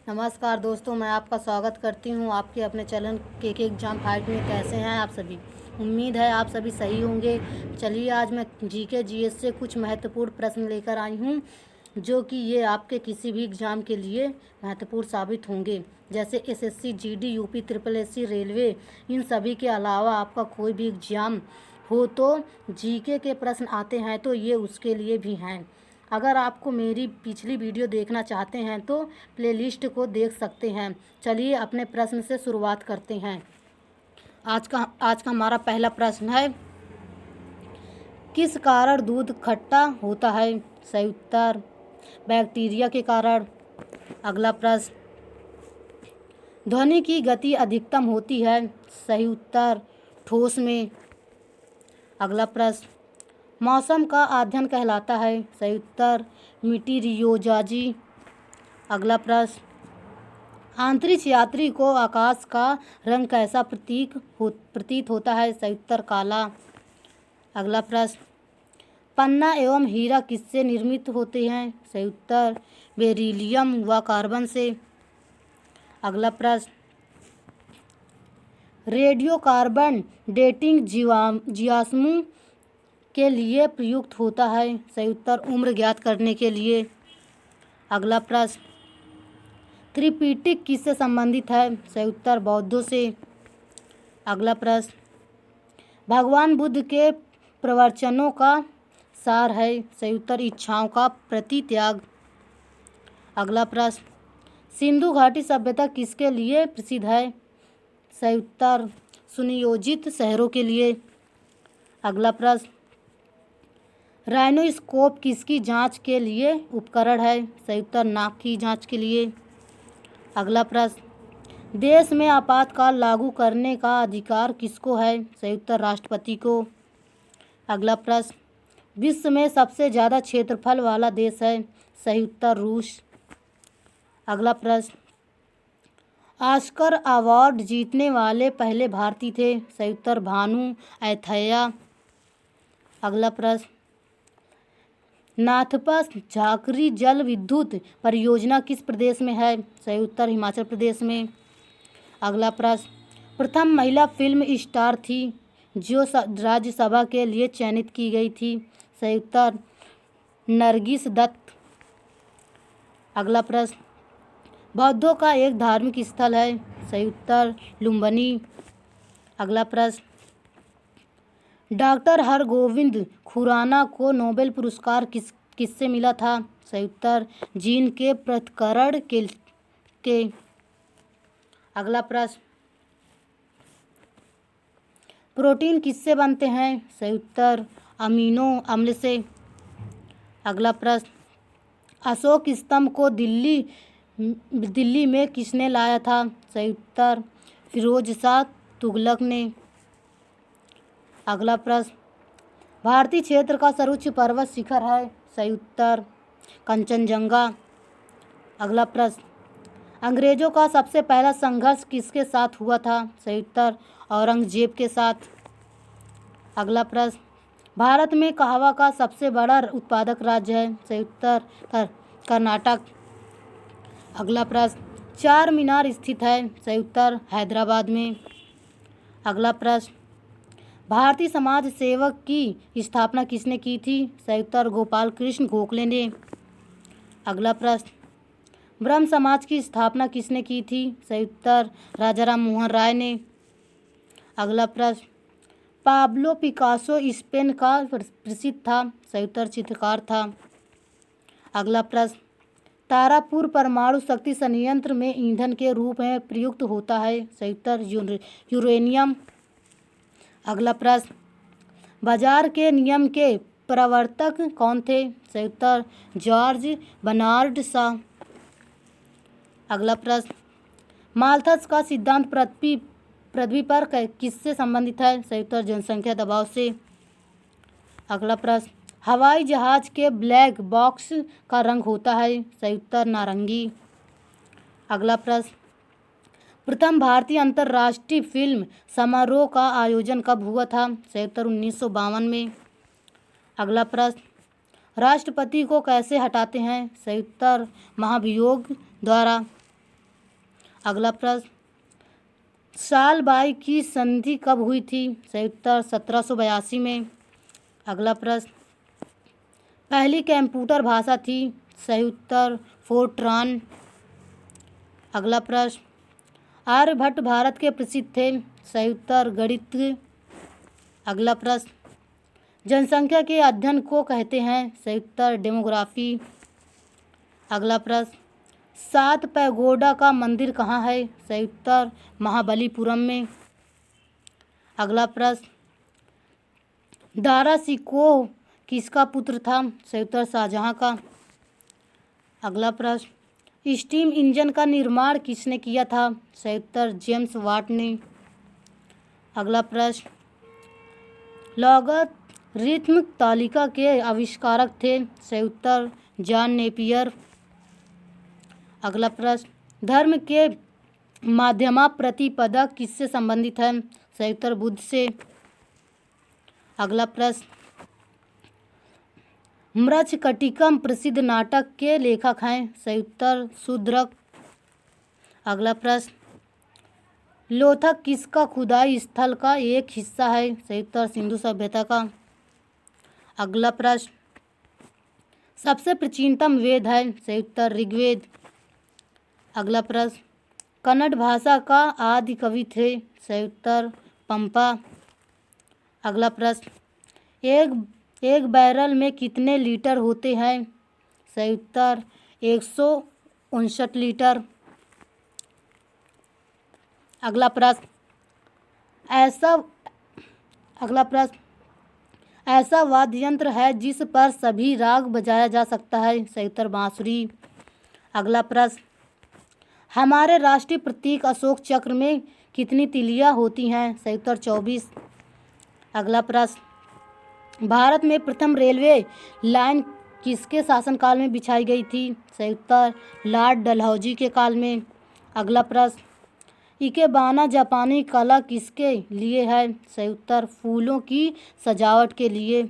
नमस्कार दोस्तों, मैं आपका स्वागत करती हूं आपके अपने चैनल के एग्ज़ाम फाइट में। कैसे हैं आप सभी? उम्मीद है आप सभी सही होंगे। चलिए आज मैं जीके जीएस से कुछ महत्वपूर्ण प्रश्न लेकर आई हूं जो कि ये आपके किसी भी एग्ज़ाम के लिए महत्वपूर्ण साबित होंगे। जैसे SSC, GD, UP, triple SC, railway, इन सभी के अलावा आपका कोई भी एग्ज़ाम हो तो जीके के प्रश्न आते हैं तो ये उसके लिए भी हैं। अगर आपको मेरी पिछली वीडियो देखना चाहते हैं तो प्लेलिस्ट को देख सकते हैं। चलिए अपने प्रश्न से शुरुआत करते हैं। आज का हमारा पहला प्रश्न है, किस कारण दूध खट्टा होता है? सही उत्तर बैक्टीरिया के कारण। अगला प्रश्न, ध्वनि की गति अधिकतम होती है? सही उत्तर ठोस में। अगला प्रश्न, मौसम का अध्ययन कहलाता है? सही उत्तर मीटीरियोलॉजी। अगला प्रश्न, अंतरिक्ष यात्री को आकाश का रंग कैसा प्रतीत होता है? सही उत्तर काला। अगला प्रश्न, पन्ना एवं हीरा किससे निर्मित होते हैं? सही उत्तर बेरिलियम व कार्बन से। अगला प्रश्न, रेडियो कार्बन डेटिंग जीवाश्मों के लिए प्रयुक्त होता है? सही उत्तर उम्र ज्ञात करने के लिए। अगला प्रश्न, त्रिपिटक किससे संबंधित है? सही उत्तर बौद्धों से। अगला प्रश्न, भगवान बुद्ध के प्रवचनों का सार है? सही उत्तर इच्छाओं का प्रतित्याग। अगला प्रश्न, सिंधु घाटी सभ्यता किसके लिए प्रसिद्ध है? सही उत्तर सुनियोजित शहरों के लिए। अगला प्रश्न, राइनोस्कोप किसकी जांच के लिए उपकरण है? सही उत्तर नाक की जांच के लिए। अगला प्रश्न, देश में आपातकाल लागू करने का अधिकार किसको है? सही उत्तर राष्ट्रपति को। अगला प्रश्न, विश्व में सबसे ज़्यादा क्षेत्रफल वाला देश है? सही उत्तर रूस। अगला प्रश्न, ऑस्कर अवार्ड जीतने वाले पहले भारतीय थे? सही उत्तर भानु अथैया। अगला प्रश्न, नाथपा झाकरी जल विद्युत परियोजना किस प्रदेश में है? सही उत्तर हिमाचल प्रदेश में। अगला प्रश्न, प्रथम महिला फिल्म स्टार थी जो राज्यसभा के लिए चयनित की गई थी? सही उत्तर नरगिस दत्त। अगला प्रश्न, बौद्धों का एक धार्मिक स्थल है? सही उत्तर लुम्बिनी। अगला प्रश्न, डॉक्टर हरगोविंद खुराना को नोबेल पुरस्कार किससे मिला था? सही उत्तर जीन के पृथक्करण के। अगला प्रश्न, प्रोटीन किससे बनते हैं? सही उत्तर अमीनो अम्ल से। अगला प्रश्न, अशोक स्तंभ को दिल्ली में किसने लाया था? सही उत्तर फिरोज शाह तुगलक ने। अगला प्रश्न, भारतीय क्षेत्र का सर्वोच्च पर्वत शिखर है? सही उत्तर कंचनजंगा। अगला प्रश्न, अंग्रेजों का सबसे पहला संघर्ष किसके साथ हुआ था? सही उत्तर औरंगजेब के साथ। अगला प्रश्न, भारत में कहवा का सबसे बड़ा उत्पादक राज्य है? सही उत्तर कर्नाटक। अगला प्रश्न, चार मीनार स्थित है? सही उत्तर हैदराबाद में। अगला प्रश्न, भारतीय समाज सेवक की स्थापना किसने की थी? सही उत्तर गोपाल कृष्ण गोखले ने। अगला प्रश्न, ब्रह्म समाज की स्थापना किसने की थी? सही उत्तर राजा राम मोहन राय ने। अगला प्रश्न, पाब्लो पिकासो स्पेन का प्रसिद्ध था? सही उत्तर चित्रकार था। अगला प्रश्न, तारापुर परमाणु शक्ति संयंत्र में ईंधन के रूप में प्रयुक्त होता है? सही उत्तर यूरेनियम। अगला प्रश्न, बाजार के नियम के प्रवर्तक कौन थे? सही उत्तर जॉर्ज बर्नार्ड शॉ। अगला प्रश्न, माल्थस का सिद्धांत पृथ्वी पर किससे संबंधित है? सही उत्तर जनसंख्या दबाव से। अगला प्रश्न, हवाई जहाज के ब्लैक बॉक्स का रंग होता है? सही उत्तर नारंगी। अगला प्रश्न, प्रथम भारतीय अंतर्राष्ट्रीय फिल्म समारोह का आयोजन कब हुआ था? सही उत्तर 1952 में। अगला प्रश्न, राष्ट्रपति को कैसे हटाते हैं? सही उत्तर महाभियोग द्वारा। अगला प्रश्न, साल बाई की संधि कब हुई थी? सही उत्तर 1782 में। अगला प्रश्न, पहली कंप्यूटर भाषा थी? सही उत्तर फोर्ट्रान। अगला प्रश्न, आर्यभट्ट भारत के प्रसिद्ध थे? सही उत्तर गणित। अगला प्रश्न, जनसंख्या के अध्ययन को कहते हैं? सही उत्तर डेमोग्राफी। अगला प्रश्न, 7 पैगोडा का मंदिर कहाँ है? सही उत्तर महाबलीपुरम में। अगला प्रश्न, दारा शिकोह किसका पुत्र था? सही उत्तर शाहजहां का। अगला प्रश्न, स्टीम इंजन का निर्माण किसने किया था? सही उत्तर जेम्स वाट ने। अगला प्रश्न, लॉगरिथम तालिका के आविष्कारक थे? सही उत्तर जॉन नेपियर। अगला प्रश्न, धर्म के माध्यमा प्रतिपदा किससे संबंधित है? सही उत्तर बुद्ध से। अगला प्रश्न, मृच्छकटिकम प्रसिद्ध नाटक के लेखक हैं? सही उत्तर शूद्रक। अगला प्रश्न, लोथक किसका खुदाई स्थल का एक हिस्सा है? सही उत्तर सिंधु सभ्यता का। अगला प्रश्न, सबसे प्राचीनतम वेद है? सही उत्तर ऋग्वेद। अगला प्रश्न, कन्नड़ भाषा का आदि कवि थे? सही उत्तर पंपा। अगला प्रश्न, एक बैरल में कितने लीटर होते हैं? सही उत्तर 159 लीटर। अगला प्रश्न, ऐसा वाद्य यंत्र है जिस पर सभी राग बजाया जा सकता है? सही उत्तर बांसुरी। अगला प्रश्न, हमारे राष्ट्रीय प्रतीक अशोक चक्र में कितनी तिलियां होती हैं? सही उत्तर 24। अगला प्रश्न, भारत में प्रथम रेलवे लाइन किसके शासनकाल में बिछाई गई थी? सही उत्तर लॉर्ड डलहौजी के काल में। अगला प्रश्न, इकेबाना जापानी कला किसके लिए है? सही उत्तर फूलों की सजावट के लिए।